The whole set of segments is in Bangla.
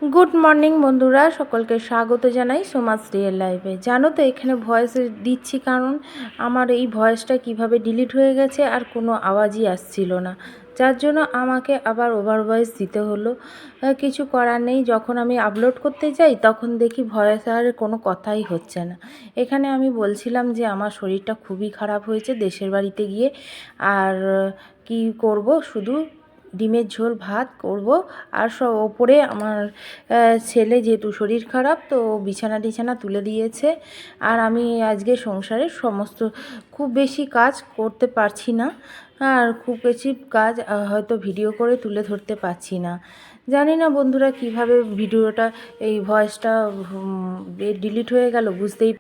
গুড মর্নিং বন্ধুরা, সকলকে স্বাগত জানাই সোমাস রিয়েল লাইফে। জানো তো এখানে ভয়েস দিচ্ছি কারণ আমার এই ভয়েসটা কিভাবে ডিলিট হয়ে গেছে আর কোনো আওয়াজই আসছিল না, যার জন্য আমাকে আবার ওভার ভয়েস দিতে হলো। কিছু করার নেই, যখন আমি আপলোড করতে যাই তখন দেখি ভয়েস আর কোনো কথাই হচ্ছে না। এখানে আমি বলছিলাম যে আমার শরীরটা খুবই খারাপ হয়েছে দেশের বাড়িতে গিয়ে, আর কি করব, শুধু ডিমের ঝোল ভাত করব। আর সব ওপরে আমার ছেলে যেহেতু শরীর খারাপ, তো বিছানা টিছানা তুলে দিয়েছে। আর আমি আজকে সংসারের সমস্ত খুব বেশি কাজ করতে পারছি না, আর খুব বেশি কাজ হয়তো ভিডিও করে তুলে ধরতে পারছি না। জানি না বন্ধুরা কিভাবে ভিডিওটা, এই ভয়েসটা ডিলিট হয়ে গেল বুঝতেই।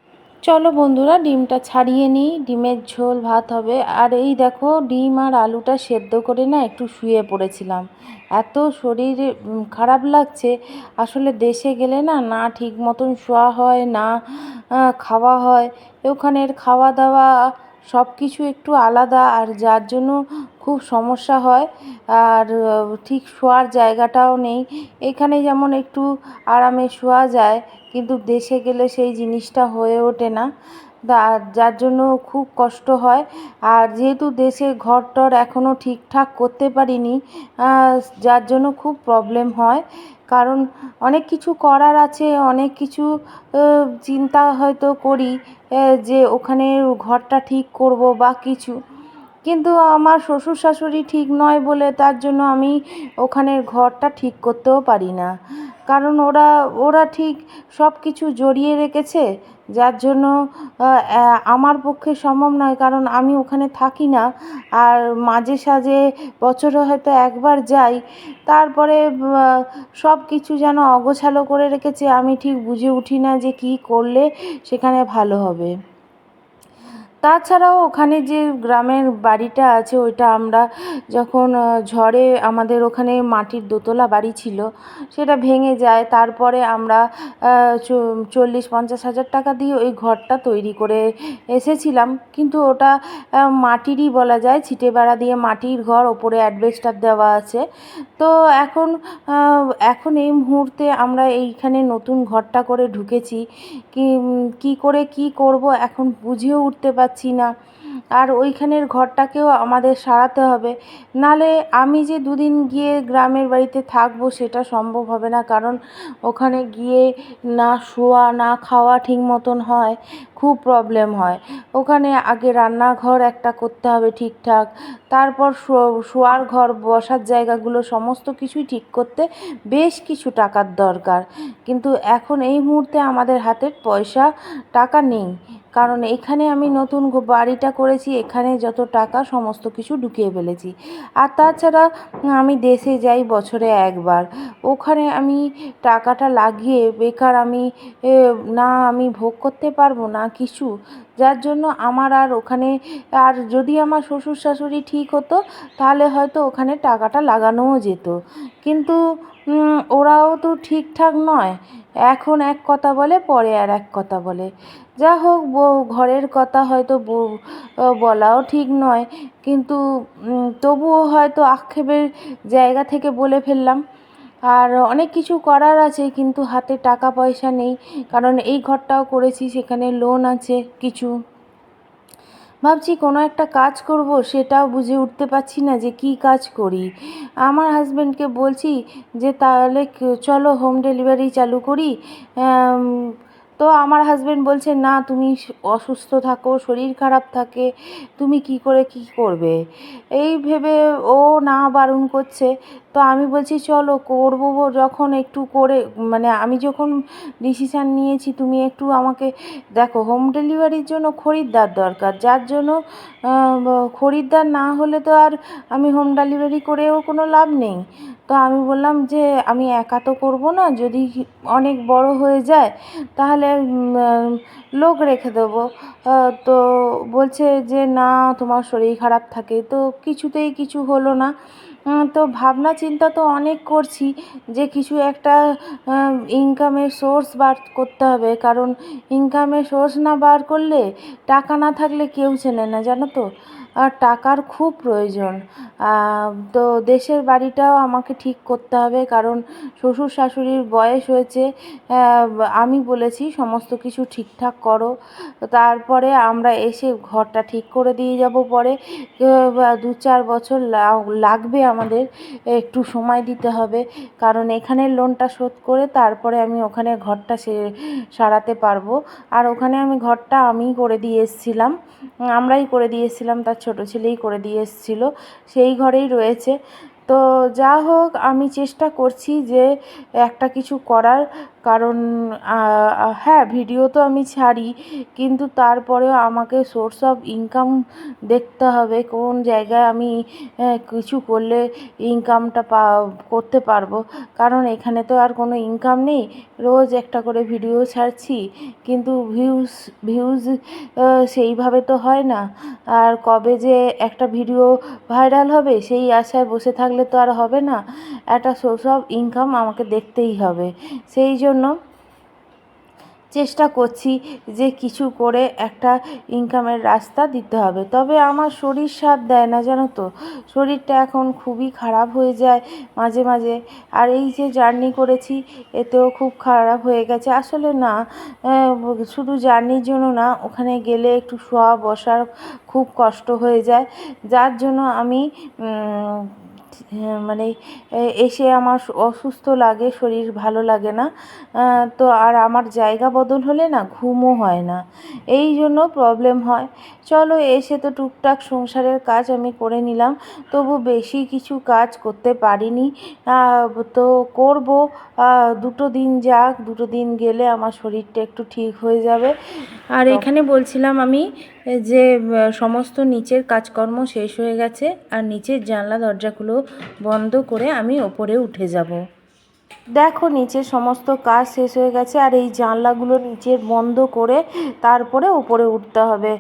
চলো বন্ধুরা, ডিমটা ছাড়িয়ে নিই, ডিমের ঝোল ভাত হবে। আর এই দেখো, ডিম আর আলুটা সেদ্ধ করে না একটু শুয়ে পড়েছিলাম, এত শরীর খারাপ লাগছে। আসলে দেশে গেলে না না ঠিক মতন শোয়া হয় না, খাওয়া হয়। ওখানের খাওয়া দাওয়া সব কিছু একটু আলাদা, আর যার জন্য খুব সমস্যা হয়। আর ঠিক শোয়ার জায়গাটাও নেই। এখানে যেমন একটু আরামে শোয়া যায়, কিন্তু দেশে গেলে সেই জিনিসটা হয়ে ওঠে না, যার জন্য খুব কষ্ট হয়। আর যেহেতু দেশে ঘর টর এখনও ঠিকঠাক করতে পারিনি, যার জন্য খুব প্রবলেম হয়। কারণ অনেক কিছু করার আছে, অনেক কিছু চিন্তা হয়তো করি, যে ওখানে ঘরটা ঠিক করব বা কিছু, কিন্তু আমার শ্বশুর শাশুড়ি ঠিক নয় বলে তার জন্য আমি ওখানের ঘরটা ঠিক করতেও পারি না। কারণ ওরা ওরা ঠিক সব কিছু জড়িয়ে রেখেছে, যার জন্য আমার পক্ষে সম্ভব নয়। কারণ আমি ওখানে থাকি না, আর মাঝে সাঝে বছরে হয়তো একবার যাই। তারপরে সব কিছু যেন অগোছালো করে রেখেছে, আমি ঠিক বুঝে উঠি না যে কী করলে সেখানে ভালো হবে। তাছাড়াও ওখানে যে গ্রামের বাড়িটা আছে, ওইটা আমরা যখন ঝড়ে, আমাদের ওখানে মাটির দোতলা বাড়ি ছিল, সেটা ভেঙে যায়। তারপরে আমরা 40-50 হাজার টাকা দিয়ে ওই ঘরটা তৈরি করে এসেছিলাম। কিন্তু ওটা মাটিরই বলা যায়, ছিটে বেড়া দিয়ে মাটির ঘর, ওপরে অ্যাডবেস্টার দেওয়া আছে। তো এখন এখন এই মুহূর্তে আমরা এইখানে নতুন ঘরটা করে ঢুকেছি। কী করে কী করব এখন বুঝেও উঠতে পারছি না। আর ওইখানের ঘরটাকেও আমাদের সারাতে হবে, নালে আমি যে দুদিন গিয়ে গ্রামের বাড়িতে থাকবো সেটা সম্ভব হবে না। কারণ ওখানে গিয়ে না শোয়া না খাওয়া ঠিক মতন হয়, খুব প্রবলেম হয়। ওখানে আগে রান্নাঘর একটা করতে হবে ঠিকঠাক, তারপর শোয়ার ঘর, বসার জায়গাগুলো সমস্ত কিছুই ঠিক করতে বেশ কিছু টাকার দরকার। কিন্তু এখন এই মুহূর্তে আমাদের হাতে পয়সা টাকা নেই, কারণ এখানে আমি নতুন বাড়িটা করেছি, এখানে যত টাকা সমস্ত কিছু ঢুকিয়ে ফেলেছি। আর তাছাড়া আমি দেশে যাই বছরে একবার, ওখানে আমি টাকাটা লাগিয়ে বেকার আমি না আমি ভোগ করতে পারবো না কিছু, যার জন্য আমার আর ওখানে, আর যদি আমার শ্বশুর শাশুড়ি ঠিক হতো তাহলে হয়তো ওখানে টাকাটা লাগানোও যেত। কিন্তু ওরাও তো ঠিকঠাক নয়, এখন এক কথা বলে পরে আর এক কথা বলে। যা হোক, ঘরের কথা হয়তো বলাও ঠিক নয়, কিন্তু তবুও হয়তো আক্ষেপের জায়গা থেকে বলে ফেললাম। আর অনেক কিছু করার আছে, কিন্তু হাতে টাকা পয়সা নেই। কারণ এই ঘরটাও করেছি, সেখানে লোন আছে কিছু। ভাবছি কোনো একটা কাজ করব, সেটাও বুঝে উঠতে পারছি না যে কী কাজ করি। আমার হাজব্যান্ডকে বলছি যে তাহলে চলো হোম ডেলিভারি চালু করি। আম, তো আমার হাজব্যান্ড বলছে না, তুমি অসুস্থ থাকো, শরীর খারাপ থাকে, তুমি কি করে কি করবে, এই ভেবে ও না বারণ করছে। তো আমি বলছি চলো করবো যখন, একটু করে, মানে আমি যখন ডিসিশান নিয়েছি, তুমি একটু আমাকে দেখো। হোম ডেলিভারির জন্য খরিদ্দার দরকার, যার জন্য খরিদ্দার না হলে তো আর আমি হোম ডেলিভারি করেও কোনো লাভ নেই। তো আমি বললাম যে আমি একা তো করবো না, যদি অনেক বড় হয়ে যায় তাহলে লোক রেখে দেবো। তো বলছে যে না, তোমার শরীর খারাপ থাকে, তো কিছুতেই কিছু হলো না। তো ভাবনা চিন্তা তো অনেক করছি যে কিছু একটা ইনকামের সোর্স বার করতে হবে, কারণ ইনকামের সোর্স না বার করলে, টাকা না থাকলে কেউ চেনে না, জানো তো। টাকার খুব প্রয়োজন। তো দেশের বাড়িটাও আমাকে ঠিক করতে হবে, কারণ শ্বশুর শাশুড়ির বয়স হয়েছে। আমি বলেছি সমস্ত কিছু ঠিকঠাক করো, তারপরে আমরা এসে ঘরটা ঠিক করে দিয়ে যাব পরে। 2-4 বছর লাগবে আমাদের, একটু সময় দিতে হবে, কারণ এখানের লোনটা শোধ করে তারপরে আমি ওখানে ঘরটা সারাতে পারবো। আর ওখানে আমি ঘরটা আমিই করে দিয়ে এসেছিলাম, আমরাই করে দিয়ে এসেছিলাম, তার ছোটো ছেলেই করে দিয়ে এসেছিলো, সেই ঘরেই রয়েছে। তো যা হোক, আমি চেষ্টা করছি যে একটা কিছু করার, কারণ হ্যাঁ, ভিডিও তো আমি ছাড়ি, কিন্তু তারপরেও আমাকে সোর্স অফ ইনকাম দেখতে হবে, কোন জায়গায় আমি কিছু করলে ইনকামটা করতে পারবো। কারণ এখানে তো আর কোনো ইনকাম নেই, রোজ একটা করে ভিডিও ছাড়ছি, কিন্তু ভিউজ সেইভাবে তো হয় না। আর কবে যে একটা ভিডিও ভাইরাল হবে সেই আশায় বসে থাকলে তো আর হবে না, একটা সোর্স অফ ইনকাম আমাকে দেখতেই হবে। সেই জন্য চেষ্টা করছি যে কিছু করে একটা ইনকামের রাস্তা দিতে হবে। তবে আমার শরীর সাথ দেয় না, জানো তো, শরীরটা এখন খুবই খারাপ হয়ে যায় মাঝে মাঝে। আর এই যে জার্নি করেছি, এতেও খুব খারাপ হয়ে গেছে। আসলে না, শুধু জার্নির জন্য না, ওখানে গেলে একটু শোয়া বসার খুব কষ্ট হয়ে যায়, যার জন্য আমি মানে এসে আমার অসুস্থ লাগে, শরীর ভালো লাগে না। তো আর আমার জায়গা বদল হলে না ঘুমও হয় না, এই জন্য প্রবলেম হয়। চলো, এসে তো টুকটাক সংসারের কাজ আমি করে নিলাম, তবু বেশি কিছু কাজ করতে পারিনি। তো করব, 2 দিন যাক, 2 দিন গেলে আমার শরীরটা একটু ঠিক হয়ে যাবে। আর এখানে বলছিলাম আমি যে সমস্ত নিচের কাজকর্ম শেষ হয়ে গেছে, আর নিচের জানলা দরজাগুলো বন্ধ করে আমি ওপরে উঠে যাব। দেখো, নিচের সমস্ত কাজ শেষ হয়ে গেছে, আর এই জানলাগুলো নিচের বন্ধ করে তারপরে উপরে উঠতে হবে।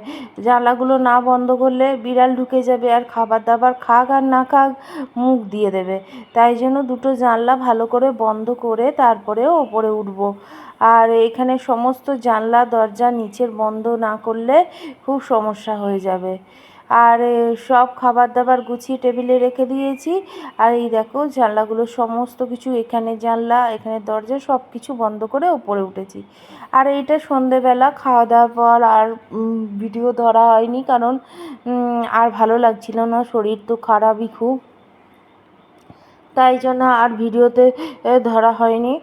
জানলাগুলো না বন্ধ করলে বিড়াল ঢুকে যাবে, আর খাবার দাবার খাক আর না খাক মুখ দিয়ে দেবে। তাই জন্য 2 জানলা ভালো করে বন্ধ করে তারপরেও ওপরে উঠব। আর এখানে সমস্ত জানলা দরজা নিচের বন্ধ না করলে খুব সমস্যা হয়ে যাবে। আর সব খাবার দাবার গুছিয়ে টেবিলে রেখে দিয়েছি। আর এই দেখো, জানলাগুলো সমস্ত কিছু, এখানে জানলা এখানে দরজা সব কিছু বন্ধ করে উপরে উঠেছি। আর এইটা সন্ধেবেলা খাওয়া দাওয়ার পর আর ভিডিও ধরা হয়নি, কারণ আর ভালো লাগছিল না, শরীর তো খারাপই খুব, তাই জন্য আর ভিডিওতে ধরা হয়নি।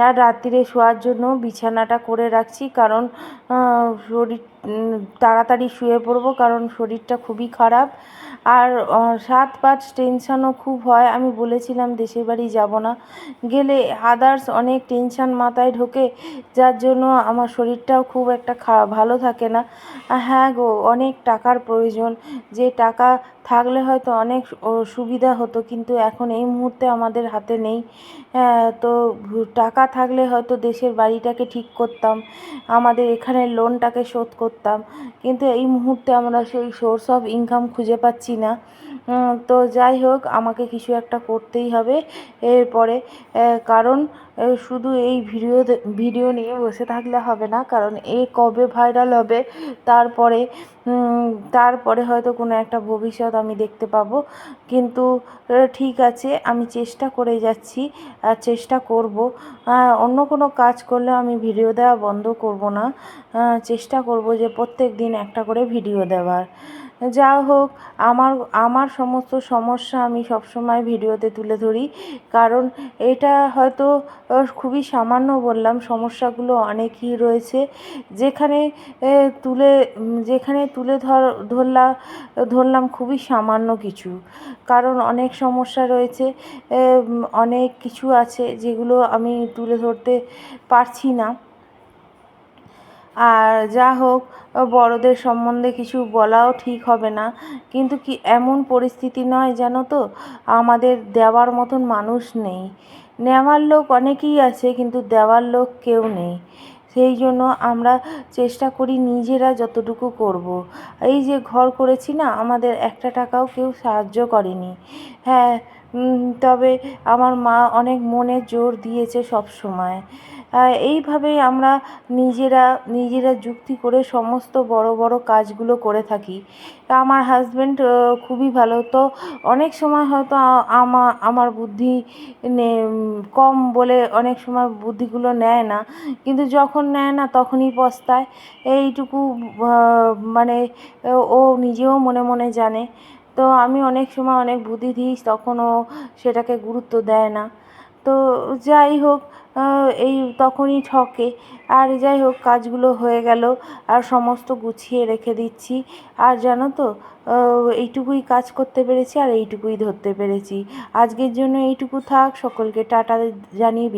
আর রাত্রিরে শোয়ার জন্য বিছানাটা করে রাখছি, কারণ শরীর তাড়াতাড়ি শুয়ে পড়বো, কারণ শরীরটা খুবই খারাপ। আর 7-5 টেনশানও খুব হয়। আমি বলেছিলাম দেশের বাড়ি যাব না, গেলে আদার্স অনেক টেনশান মাথায় ঢোকে, যার জন্য আমার শরীরটাও খুব একটা ভালো থাকে না। হ্যাঁ গো, অনেক টাকার প্রয়োজন, যে টাকা থাকলে হয়তো অনেক সুবিধা হতো, কিন্তু এখন এই মুহূর্তে আমাদের হাতে নেই। তো টাকা থাকলে হয়তো দেশের বাড়িটাকে ঠিক করতাম, আমাদের এখানের লোনটাকে শোধ করতাম, কিন্তু এই মুহূর্তে আমরা সেই সোর্স অফ ইনকাম খুঁজে পাচ্ছি না। তো যাই হোক, আমাকে কিছু একটা করতেই হবে এরপরে, কারণ শুধু এই ভিডিও নিয়ে বসে থাকলে হবে না, কারণ কবে ভাইরাল হবে, তারপরে তারপরে হয়তো কোনো একটা ভবিষ্যৎ আমি দেখতে পাবো। কিন্তু ঠিক আছে, আমি চেষ্টা করে যাচ্ছি, আর চেষ্টা করব। অন্য কোনো কাজ করলে আমি ভিডিও দেওয়া বন্ধ করব না, চেষ্টা করব যে প্রত্যেক দিন একটা করে ভিডিও দেওয়ার। যা হোক, আমার আমার সমস্ত সমস্যা আমি সবসময় ভিডিওতে তুলে ধরি, কারণ এটা হয়তো খুবই সামান্য বললাম, সমস্যাগুলো অনেকই রয়েছে, যেখানে তুলে ধরলাম খুবই সামান্য কিছু, কারণ অনেক সমস্যা রয়েছে, অনেক কিছু আছে যেগুলো আমি তুলে ধরতে পারছি না। আর যা হোক, বড়দের সম্বন্ধে কিছু বলাও ঠিক হবে না, কিন্তু কি এমন পরিস্থিতি নয় জানো তো, আমাদের দেওয়ার মতন মানুষ নেই। নেওয়ার লোক অনেকেই আছে, কিন্তু দেওয়ার লোক কেউ নেই। সেই জন্য আমরা চেষ্টা করি নিজেরা যতটুকু করব। এই যে ঘর করেছি না, আমাদের একটা টাকাও কেউ সাহায্য করেনি। হ্যাঁ, তবে আমার মা অনেক মনে জোর দিয়েছে সব সময়। এইভাবেই আমরা নিজেরা যুক্তি করে সমস্ত বড় বড় কাজগুলো করে থাকি। আমার হাজব্যান্ড খুবই ভালো। তো অনেক সময় হয়তো আমার বুদ্ধি কম বলে অনেক সময় বুদ্ধিগুলো নেয় না, কিন্তু যখন নেয় না তখনই পস্তায়। এইটুকু মানে ও নিজেও মনে মনে জানে। তো আমি অনেক সময় অনেক বুদ্ধি দিই, তখন ও সেটাকে গুরুত্ব দেয় না। তো যাই হোক, এই তখনই ঠকে। আর যাই হোক, কাজগুলো হয়ে গেল আর সমস্ত গুছিয়ে রেখে দিচ্ছি। আর জানো তো, এইটুকুই কাজ করতে পেরেছি আর এইটুকুই ধরতে পেরেছি। আজকের জন্য এইটুকু থাক। সকলকে টাটা জানিয়ে